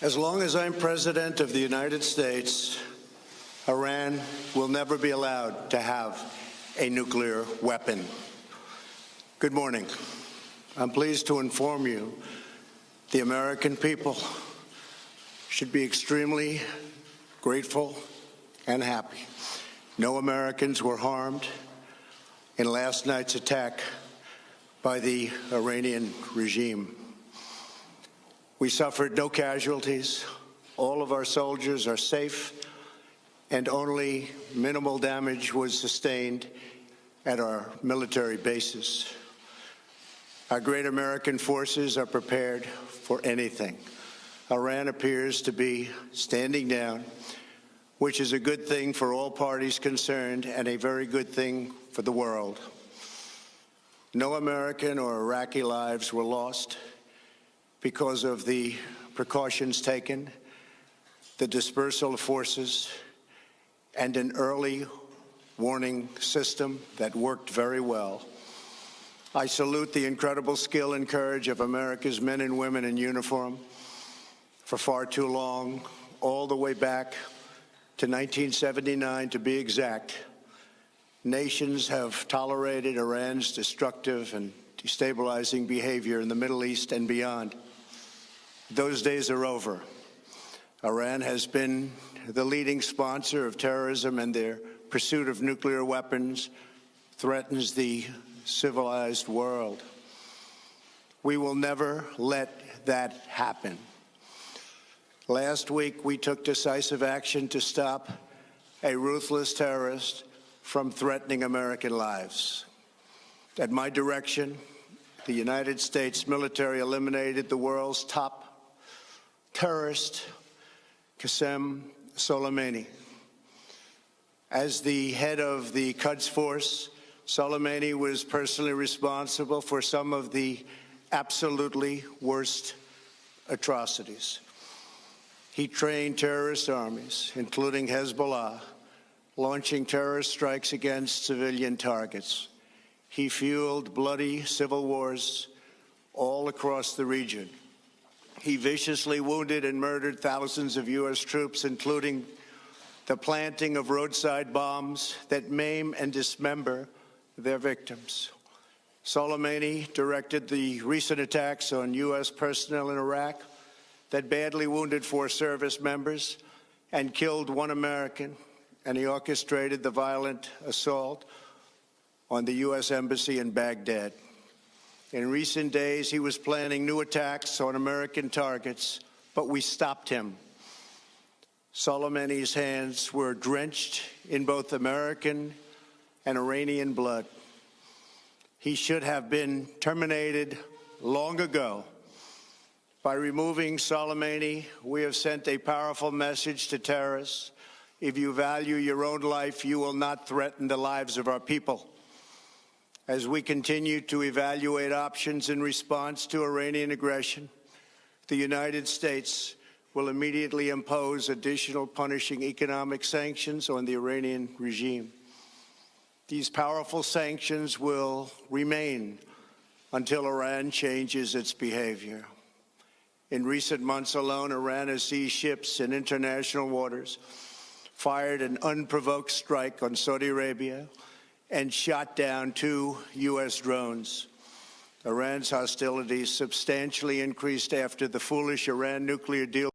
As long as I'm President of the United States, Iran will never be allowed to have a nuclear weapon. Good morning. I'm pleased to inform you the American people should be extremely grateful and happy. No Americans were harmed in last night's attack by the Iranian regime. We suffered no casualties. All of our soldiers are safe, and only minimal damage was sustained at our military bases. Our great American forces are prepared for anything. Iran appears to be standing down, which is a good thing for all parties concerned and a very good thing for the world. No American or Iraqi lives were lost because of the precautions taken, the dispersal of forces, and an early warning system that worked very well. I salute the incredible skill and courage of America's men and women in uniform. For far too long, all the way back to 1979 to be exact, nations have tolerated Iran's destructive and destabilizing behavior in the Middle East and beyond. Those days are over. Iran has been the leading sponsor of terrorism, and their pursuit of nuclear weapons threatens the civilized world. We will never let that happen. Last week, we took decisive action to stop a ruthless terrorist from threatening American lives. At my direction, the United States military eliminated the world's top terrorist, Qasem Soleimani. As the head of the Quds Force, Soleimani was personally responsible for some of the absolutely worst atrocities. He trained terrorist armies, including Hezbollah, launching terrorist strikes against civilian targets. He fueled bloody civil wars all across the region. He viciously wounded and murdered thousands of U.S. troops, including the planting of roadside bombs that maim and dismember their victims. Soleimani directed the recent attacks on U.S. personnel in Iraq that badly wounded 4 service members and killed 1 American, and he orchestrated the violent assault on the U.S. Embassy in Baghdad. In recent days, he was planning new attacks on American targets, but we stopped him. Soleimani's hands were drenched in both American and Iranian blood. He should have been terminated long ago. By removing Soleimani, we have sent a powerful message to terrorists. If you value your own life, you will not threaten the lives of our people. As we continue to evaluate options in response to Iranian aggression, the United States will immediately impose additional punishing economic sanctions on the Iranian regime. These powerful sanctions will remain until Iran changes its behavior. In recent months alone, Iran has seized ships in international waters, fired an unprovoked strike on Saudi Arabia, and shot down 2 U.S. drones. Iran's hostilities substantially increased after the foolish Iran nuclear deal